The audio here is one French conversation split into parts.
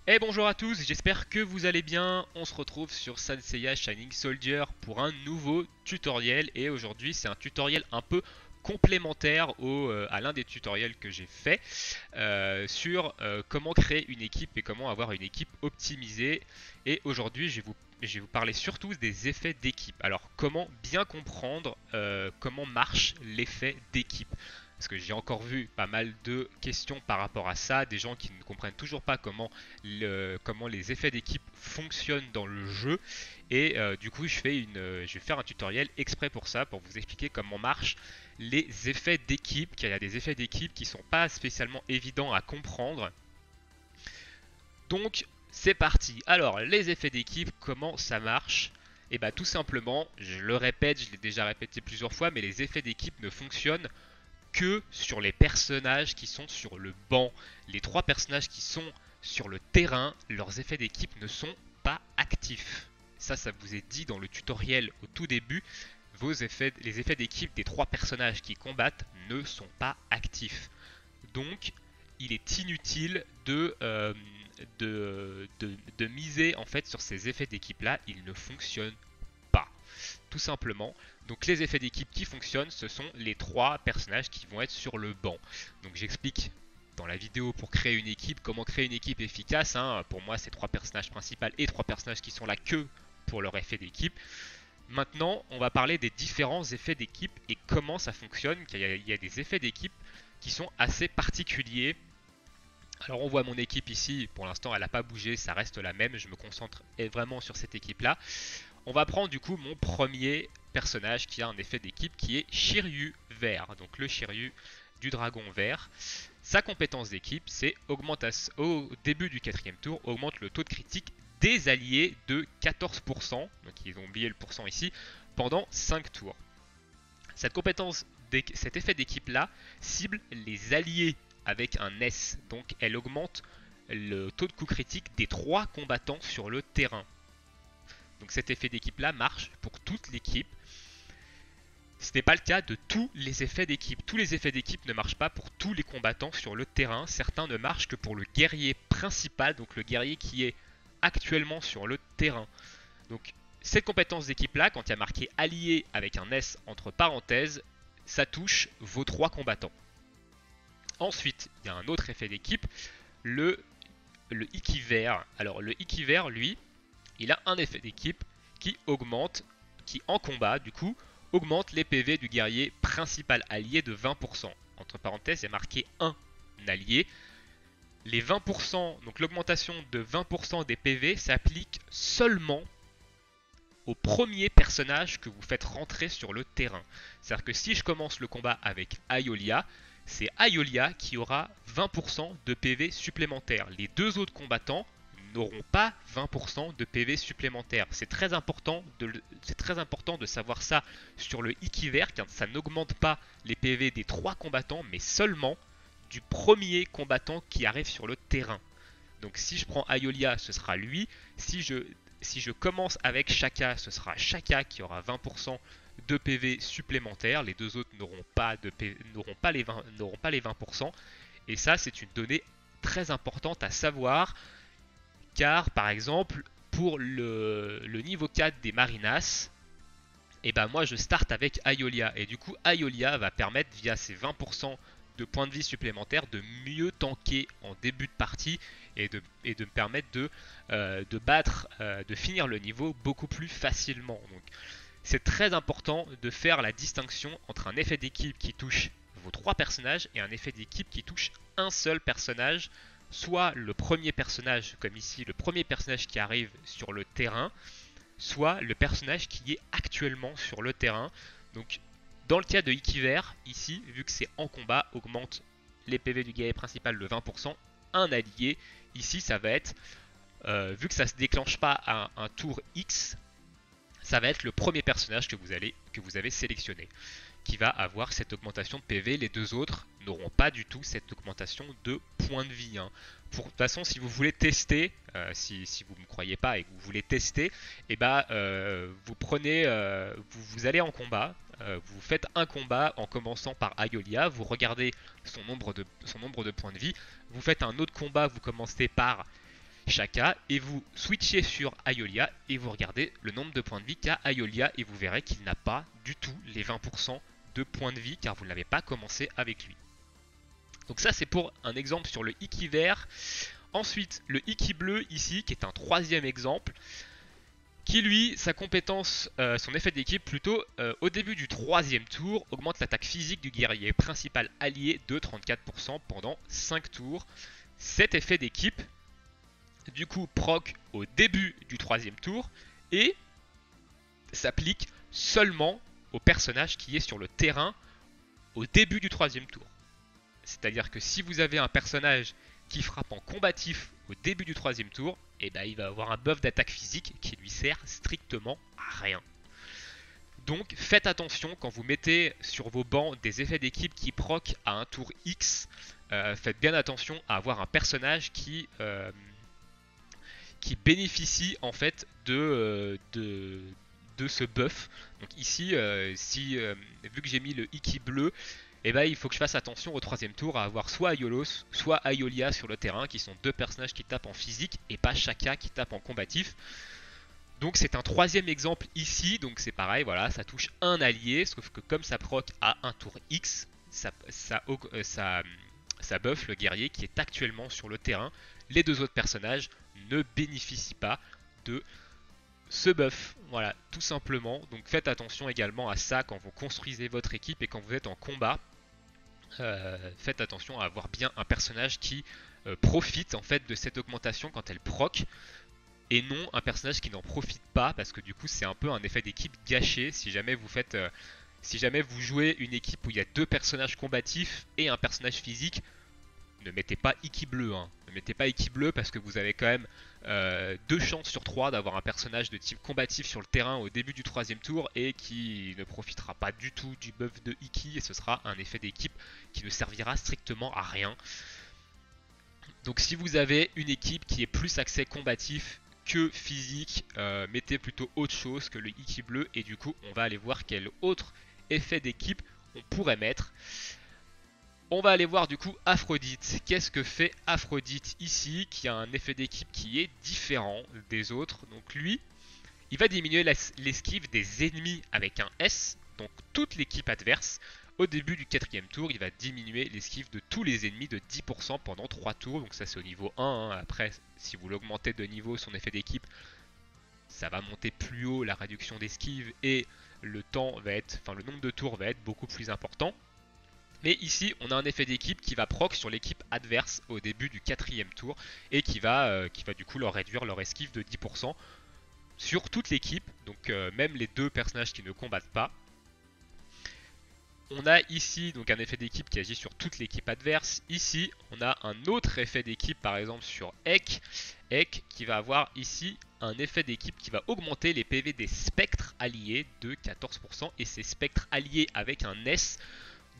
Et bonjour à tous, j'espère que vous allez bien. On se retrouve sur Sanseiya Shining Soldier pour un nouveau tutoriel. Et aujourd'hui, c'est un tutoriel un peu complémentaire à l'un des tutoriels que j'ai fait sur comment créer une équipe et comment avoir une équipe optimisée. Et aujourd'hui, je vais vous parler surtout des effets d'équipe. Alors, comment bien comprendre comment marche l'effet d'équipe. Parce que j'ai encore vu pas mal de questions par rapport à ça, des gens qui ne comprennent toujours pas comment les effets d'équipe fonctionnent dans le jeu. Et du coup, je vais faire un tutoriel exprès pour ça, pour vous expliquer comment marchent les effets d'équipe. Qu'il y a des effets d'équipe qui ne sont pas spécialement évidents à comprendre. Donc, c'est parti. Alors, les effets d'équipe, comment ça marche? Et bah tout simplement, je le répète, je l'ai déjà répété plusieurs fois, mais les effets d'équipe ne fonctionnent que sur les personnages qui sont sur le banc. Les trois personnages qui sont sur le terrain, leurs effets d'équipe ne sont pas actifs. Ça vous est dit dans le tutoriel au tout début. Les effets d'équipe des trois personnages qui combattent ne sont pas actifs. Donc, il est inutile de miser en fait sur ces effets d'équipe là. Ils ne fonctionnent pas tout simplement. Donc les effets d'équipe qui fonctionnent, ce sont les trois personnages qui vont être sur le banc. Donc j'explique dans la vidéo pour créer une équipe, comment créer une équipe efficace. Pour moi, c'est trois personnages principaux et trois personnages qui sont là que pour leur effet d'équipe. Maintenant, on va parler des différents effets d'équipe et comment ça fonctionne. Il y a des effets d'équipe qui sont assez particuliers. Alors on voit mon équipe ici, pour l'instant elle n'a pas bougé, ça reste la même, je me concentre vraiment sur cette équipe là. On va prendre du coup mon premier personnage qui a un effet d'équipe qui est Shiryu vert. Donc le Shiryu du dragon vert. Sa compétence d'équipe, c'est au début du quatrième tour, augmente le taux de critique des alliés de 14%. Donc ils ont oublié le pourcent ici, pendant 5 tours. Cet effet d'équipe là cible les alliés avec un S. Donc elle augmente le taux de coup critique des 3 combattants sur le terrain. Donc cet effet d'équipe là marche pour toute l'équipe. Ce n'est pas le cas de tous les effets d'équipe. Tous les effets d'équipe ne marchent pas pour tous les combattants sur le terrain. Certains ne marchent que pour le guerrier principal, donc le guerrier qui est actuellement sur le terrain. Donc cette compétence d'équipe là, quand il y a marqué allié avec un S entre parenthèses, ça touche vos 3 combattants. Ensuite, il y a un autre effet d'équipe, le Iki vert. Alors le Iki vert, lui, il a un effet d'équipe qui augmente, qui en combat du coup, augmente les PV du guerrier principal allié de 20%. Entre parenthèses, il y a marqué un allié. Les 20%, donc l'augmentation de 20% des PV s'applique seulement au premier personnage que vous faites rentrer sur le terrain. C'est-à-dire que si je commence le combat avec Aiolia, c'est Aiolia qui aura 20% de PV supplémentaires. Les deux autres combattants n'auront pas 20% de PV supplémentaires. C'est très important de savoir ça sur le Ikiver, car ça n'augmente pas les PV des 3 combattants, mais seulement du premier combattant qui arrive sur le terrain. Donc si je prends Aiolia, ce sera lui. Si je commence avec Shaka, ce sera Shaka qui aura 20% de PV supplémentaires. Les deux autres n'auront pas les 20%. Et ça, c'est une donnée très importante à savoir. Car, par exemple, pour le niveau 4 des Marinas, et ben moi je starte avec Aiolia. Et du coup, Aiolia va permettre, via ses 20% de points de vie supplémentaires, de mieux tanker en début de partie et de me permettre de finir le niveau beaucoup plus facilement. Donc, c'est très important de faire la distinction entre un effet d'équipe qui touche vos 3 personnages et un effet d'équipe qui touche un seul personnage, soit le premier personnage, comme ici, le premier personnage qui arrive sur le terrain, soit le personnage qui est actuellement sur le terrain. Donc, dans le cas de Ikiver, ici, vu que c'est en combat, augmente les PV du guerrier principal de 20%. Un allié, ici, ça va être, vu que ça ne se déclenche pas à un tour X, ça va être le premier personnage que vous avez sélectionné qui va avoir cette augmentation de PV. Les deux autres n'auront pas du tout cette augmentation de points de vie. De toute façon, si vous voulez tester, si vous ne me croyez pas et que vous voulez tester, vous allez en combat. Vous faites un combat en commençant par Aiolia, vous regardez son nombre de points de vie, vous faites un autre combat, vous commencez par Shaka, et vous switchez sur Aeolia et vous regardez le nombre de points de vie qu'a Aeolia et vous verrez qu'il n'a pas du tout les 20% de points de vie car vous ne l'avez pas commencé avec lui. Donc ça c'est pour un exemple sur le Iki vert. Ensuite le Iki bleu ici qui est un troisième exemple qui lui, sa compétence, son effet d'équipe plutôt, au début du troisième tour, augmente l'attaque physique du guerrier principal allié de 34% pendant 5 tours. Cet effet d'équipe, du coup, proc au début du troisième tour et s'applique seulement au personnage qui est sur le terrain au début du troisième tour. C'est-à-dire que si vous avez un personnage qui frappe en combatif au début du troisième tour, et ben il va avoir un buff d'attaque physique qui lui sert strictement à rien. Donc faites attention quand vous mettez sur vos bancs des effets d'équipe qui proc à un tour X. Faites bien attention à avoir un personnage qui bénéficie en fait de ce buff. Donc ici, vu que j'ai mis le Iki bleu, et ben, il faut que je fasse attention au troisième tour à avoir soit Aiolos, soit Aeolia sur le terrain, qui sont deux personnages qui tapent en physique et pas Shaka qui tape en combatif. Donc c'est un troisième exemple ici, donc c'est pareil, voilà, ça touche un allié, sauf que comme ça proc à un tour X, ça buff le guerrier qui est actuellement sur le terrain. Les deux autres personnages ne bénéficient pas de ce buff, voilà, tout simplement. Donc faites attention également à ça quand vous construisez votre équipe et quand vous êtes en combat. Faites attention à avoir bien un personnage qui profite en fait de cette augmentation quand elle proc et non un personnage qui n'en profite pas parce que du coup c'est un peu un effet d'équipe gâché si jamais vous jouez une équipe où il y a deux personnages combatifs et un personnage physique. Ne mettez pas Iki bleu, hein. Ne mettez pas Iki bleu parce que vous avez quand même 2 chances sur 3 d'avoir un personnage de type combatif sur le terrain au début du troisième tour et qui ne profitera pas du tout du buff de Iki et ce sera un effet d'équipe qui ne servira strictement à rien. Donc si vous avez une équipe qui est plus axée combatif que physique, mettez plutôt autre chose que le Iki bleu et du coup on va aller voir quel autre effet d'équipe on pourrait mettre. On va aller voir du coup Aphrodite. Qu'est-ce que fait Aphrodite ici, qui a un effet d'équipe qui est différent des autres. Donc lui, il va diminuer l'esquive des ennemis avec un S, donc toute l'équipe adverse. Au début du quatrième tour, il va diminuer l'esquive de tous les ennemis de 10% pendant 3 tours. Donc ça c'est au niveau 1. Hein. Après, si vous l'augmentez de niveau, son effet d'équipe, ça va monter plus haut la réduction d'esquive et le nombre de tours va être beaucoup plus important. Mais ici, on a un effet d'équipe qui va proc sur l'équipe adverse au début du quatrième tour et qui va du coup leur réduire leur esquive de 10% sur toute l'équipe, donc même les deux personnages qui ne combattent pas. On a ici donc un effet d'équipe qui agit sur toute l'équipe adverse. Ici, on a un autre effet d'équipe, par exemple sur Ek. Ek qui va avoir ici un effet d'équipe qui va augmenter les PV des spectres alliés de 14% et ces spectres alliés avec un S.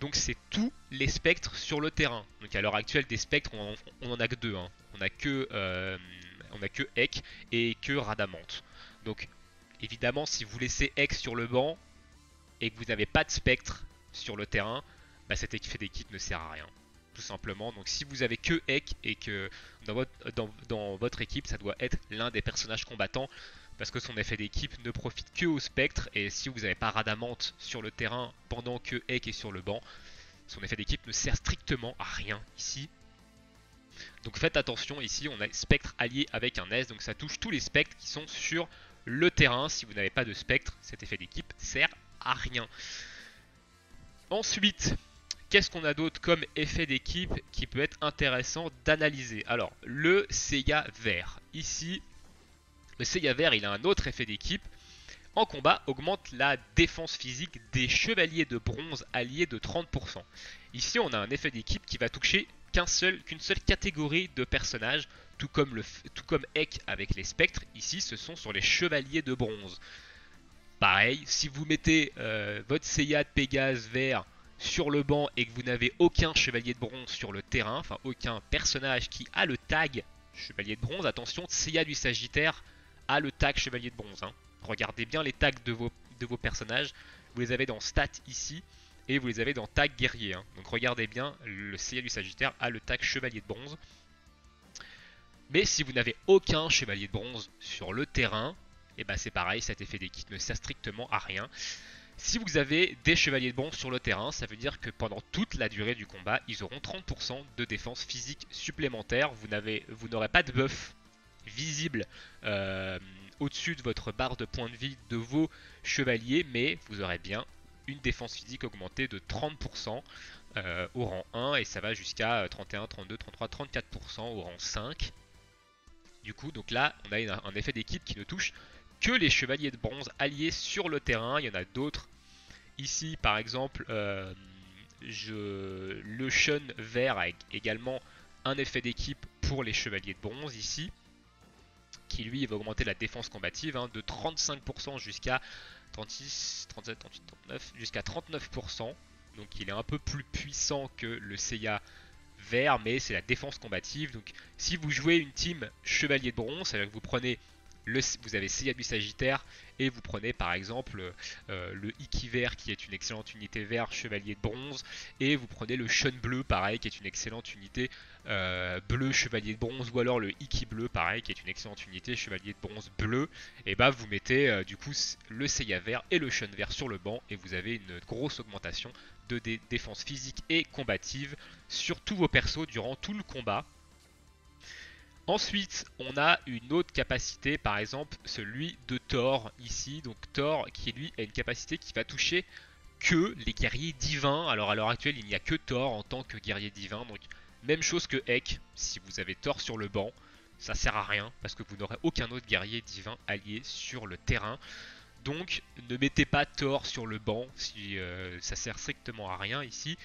Donc c'est tous les spectres sur le terrain. Donc à l'heure actuelle des spectres on en a que deux. Hein. On a que Ek et que Radamante. Donc évidemment si vous laissez Ek sur le banc et que vous n'avez pas de spectre sur le terrain, bah cet effet d'équipe ne sert à rien. Tout simplement. Donc si vous avez que Ek et que dans votre équipe ça doit être l'un des personnages combattants, parce que son effet d'équipe ne profite que au spectre, et si vous n'avez pas Radamante sur le terrain pendant que Ek est sur le banc, son effet d'équipe ne sert strictement à rien ici. Donc faites attention, ici on a spectre allié avec un S, donc ça touche tous les spectres qui sont sur le terrain. Si vous n'avez pas de spectre, cet effet d'équipe sert à rien. Ensuite, qu'est-ce qu'on a d'autre comme effet d'équipe qui peut être intéressant d'analyser? Alors, le Seiya vert. Ici, le Seiya vert, il a un autre effet d'équipe. En combat, augmente la défense physique des chevaliers de bronze alliés de 30%. Ici, on a un effet d'équipe qui va toucher qu'une seule catégorie de personnages, tout comme Ek avec les spectres. Ici, ce sont sur les chevaliers de bronze. Pareil, si vous mettez votre Seiya de Pégase vert sur le banc et que vous n'avez aucun chevalier de bronze sur le terrain, enfin aucun personnage qui a le tag chevalier de bronze, attention, Seiya du Sagittaire a le tag chevalier de bronze. Hein. Regardez bien les tags de vos personnages. Vous les avez dans stats ici et vous les avez dans tag guerrier. Hein. Donc regardez bien, le Seiya du Sagittaire a le tag chevalier de bronze. Mais si vous n'avez aucun chevalier de bronze sur le terrain, et bah c'est pareil, cet effet d'équipe ne sert strictement à rien. Si vous avez des chevaliers de bronze sur le terrain, ça veut dire que pendant toute la durée du combat, ils auront 30% de défense physique supplémentaire. Vous n'aurez pas de buff visible au-dessus de votre barre de points de vie de vos chevaliers, mais vous aurez bien une défense physique augmentée de 30% au rang 1 et ça va jusqu'à 31, 32, 33, 34% au rang 5. Du coup, donc là, on a un effet d'équipe qui ne touche que les chevaliers de bronze alliés sur le terrain. Il y en a d'autres. Ici, par exemple, le Shun vert a également un effet d'équipe pour les chevaliers de bronze ici, qui lui va augmenter la défense combative de 35% jusqu'à 36, 37, 38, 39, jusqu'à 39%. Donc il est un peu plus puissant que le Seiya vert, mais c'est la défense combative. Donc si vous jouez une team chevalier de bronze, c'est-à-dire que vous prenez vous avez Seiya du Sagittaire et vous prenez par exemple le Iki vert qui est une excellente unité vert chevalier de bronze et vous prenez le Shun bleu pareil qui est une excellente unité bleu chevalier de bronze ou alors le Iki bleu pareil qui est une excellente unité chevalier de bronze bleu et bah vous mettez du coup le Seiya vert et le Shun vert sur le banc et vous avez une grosse augmentation de défense physique et combative sur tous vos persos durant tout le combat. Ensuite, on a une autre capacité, par exemple celui de Thor ici. Donc Thor qui lui a une capacité qui va toucher que les guerriers divins. Alors à l'heure actuelle, il n'y a que Thor en tant que guerrier divin. Donc même chose que Ek, si vous avez Thor sur le banc, ça sert à rien parce que vous n'aurez aucun autre guerrier divin allié sur le terrain. Donc ne mettez pas Thor sur le banc si ça sert strictement à rien ici,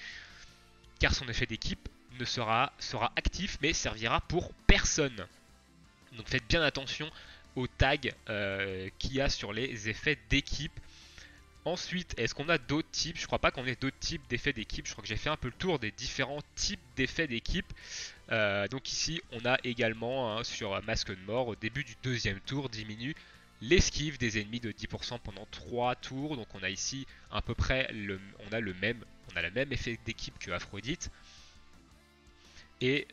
car son effet d'équipe sera actif mais servira pour personne. Donc faites bien attention aux tags qu'il y a sur les effets d'équipe. Ensuite, est-ce qu'on a d'autres types? Je crois pas qu'on ait d'autres types d'effets d'équipe. Je crois que j'ai fait un peu le tour des différents types d'effets d'équipe. Donc ici, on a également sur Masque de Mort, au début du deuxième tour, diminue l'esquive des ennemis de 10% pendant 3 tours. Donc on a ici à peu près on a le même effet d'équipe que Aphrodite. Et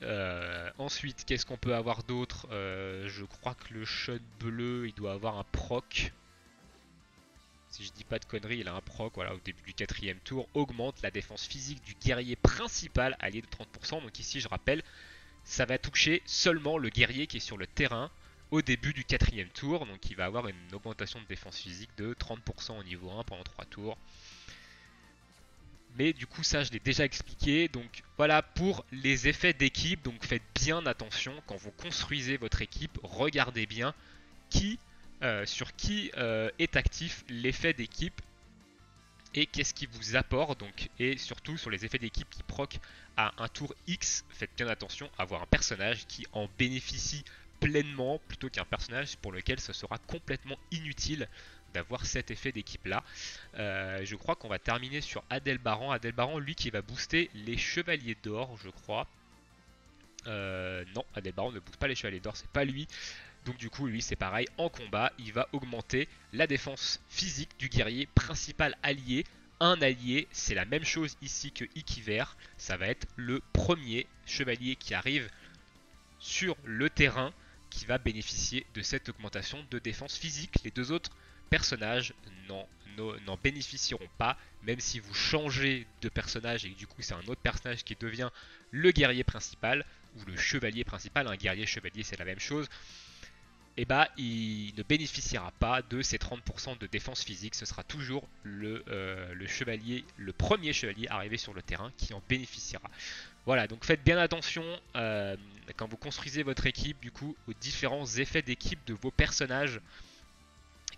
ensuite, qu'est-ce qu'on peut avoir d'autre? Je crois que le Shun bleu, il doit avoir un proc. Si je dis pas de conneries, il a un proc, voilà, au début du 4ème tour, augmente la défense physique du guerrier principal allié de 30%. Donc ici, je rappelle, ça va toucher seulement le guerrier qui est sur le terrain au début du 4ème tour. Donc il va avoir une augmentation de défense physique de 30% au niveau 1 pendant 3 tours. Mais du coup ça je l'ai déjà expliqué. Donc voilà pour les effets d'équipe. Donc faites bien attention quand vous construisez votre équipe. Regardez bien sur qui est actif l'effet d'équipe et qu'est-ce qui vous apporte. Donc, et surtout sur les effets d'équipe qui proc à un tour X. Faites bien attention à avoir un personnage qui en bénéficie pleinement plutôt qu'un personnage pour lequel ce sera complètement inutile d'avoir cet effet d'équipe là. Je crois qu'on va terminer sur Adelbaran. Adelbaran, lui qui va booster les chevaliers d'or, je crois. Non, Adelbaran ne booste pas les chevaliers d'or, c'est pas lui. Donc du coup, lui c'est pareil, en combat, il va augmenter la défense physique du guerrier principal allié. Un allié, c'est la même chose ici que Ikiver. Ça va être le premier chevalier qui arrive sur le terrain qui va bénéficier de cette augmentation de défense physique. Les deux autres personnages n'en bénéficieront pas, même si vous changez de personnage et du coup c'est un autre personnage qui devient le guerrier principal ou le chevalier principal. Un guerrier chevalier c'est la même chose. Et bah il ne bénéficiera pas de ces 30% de défense physique. Ce sera toujours le chevalier, le premier chevalier arrivé sur le terrain qui en bénéficiera. Voilà, donc faites bien attention quand vous construisez votre équipe du coup aux différents effets d'équipe de vos personnages.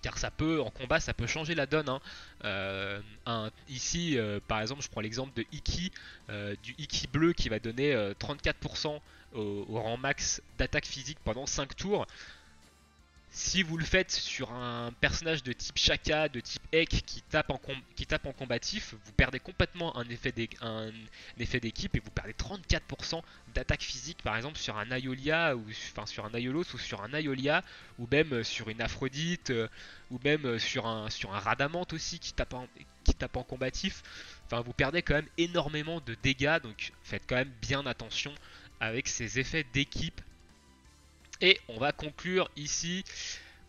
Car ça peut, en combat, ça peut changer la donne. Ici, par exemple, je prends l'exemple de Iki, du Iki bleu qui va donner 34% au rang max d'attaque physique pendant 5 tours. Si vous le faites sur un personnage de type Shaka, de type Ek qui tape en combatif, vous perdez complètement un effet d'équipe et vous perdez 34% d'attaque physique par exemple sur un Aiolia ou enfin sur un Aiolos ou sur un Aiolia ou même sur une Aphrodite ou même sur un Radamante aussi qui tape en combatif. Enfin vous perdez quand même énormément de dégâts, donc faites quand même bien attention avec ces effets d'équipe. Et on va conclure ici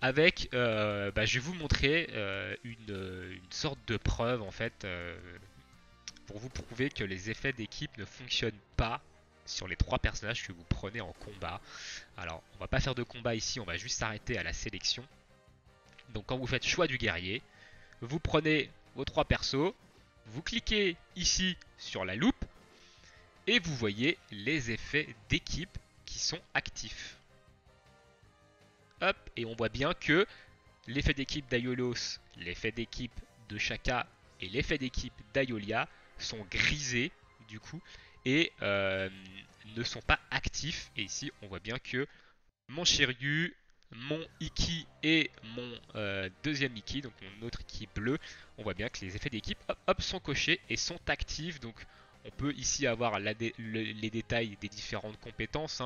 avec, je vais vous montrer une sorte de preuve en fait, pour vous prouver que les effets d'équipe ne fonctionnent pas sur les 3 personnages que vous prenez en combat. Alors, on va pas faire de combat ici, on va juste s'arrêter à la sélection. Donc quand vous faites choix du guerrier, vous prenez vos 3 persos, vous cliquez ici sur la loupe, et vous voyez les effets d'équipe qui sont actifs. Hop, et on voit bien que l'effet d'équipe d'Aiolos, l'effet d'équipe de Shaka et l'effet d'équipe d'Aiolia sont grisés du coup et ne sont pas actifs. Et ici on voit bien que mon Shiryu, mon Iki et mon deuxième Iki, donc mon autre Iki bleu, on voit bien que les effets d'équipe sont cochés et sont actifs. Donc on peut ici avoir les détails des différentes compétences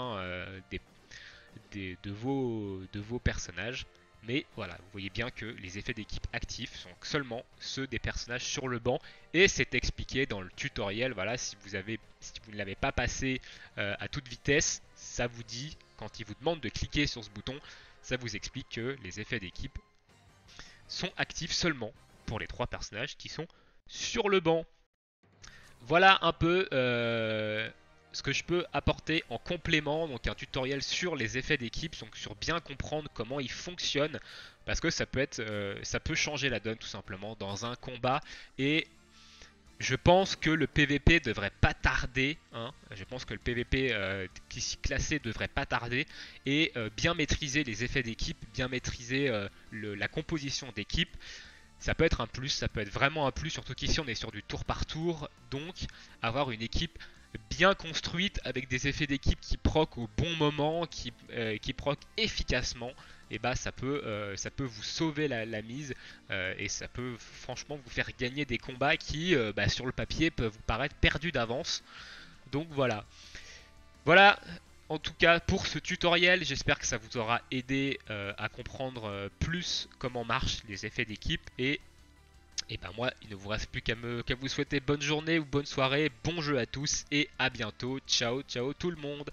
de vos personnages. Mais voilà, vous voyez bien que les effets d'équipe actifs sont seulement ceux des personnages sur le banc. Et c'est expliqué dans le tutoriel. Voilà, si vous ne l'avez pas passé à toute vitesse, ça vous dit, quand il vous demande de cliquer sur ce bouton, ça vous explique que les effets d'équipe sont actifs seulement pour les 3 personnages qui sont sur le banc. Voilà un peu ce que je peux apporter en complément, donc un tutoriel sur les effets d'équipe, donc sur bien comprendre comment ils fonctionnent, parce que ça peut changer la donne tout simplement dans un combat. Et je pense que le PVP devrait pas tarder, hein. Je pense que le PVP ici classé devrait pas tarder, et bien maîtriser les effets d'équipe, bien maîtriser la composition d'équipe. Ça peut être un plus, ça peut être vraiment un plus, surtout qu'ici on est sur du tour par tour, donc avoir une équipe bien construite avec des effets d'équipe qui proc au bon moment, qui proc efficacement, et bah ça peut vous sauver la mise, et ça peut franchement vous faire gagner des combats qui sur le papier peuvent vous paraître perdus d'avance. Donc voilà. Voilà en tout cas pour ce tutoriel, j'espère que ça vous aura aidé à comprendre plus comment marchent les effets d'équipe. Et ben moi, il ne vous reste plus qu'à vous souhaiter bonne journée ou bonne soirée, bon jeu à tous et à bientôt. Ciao, ciao tout le monde.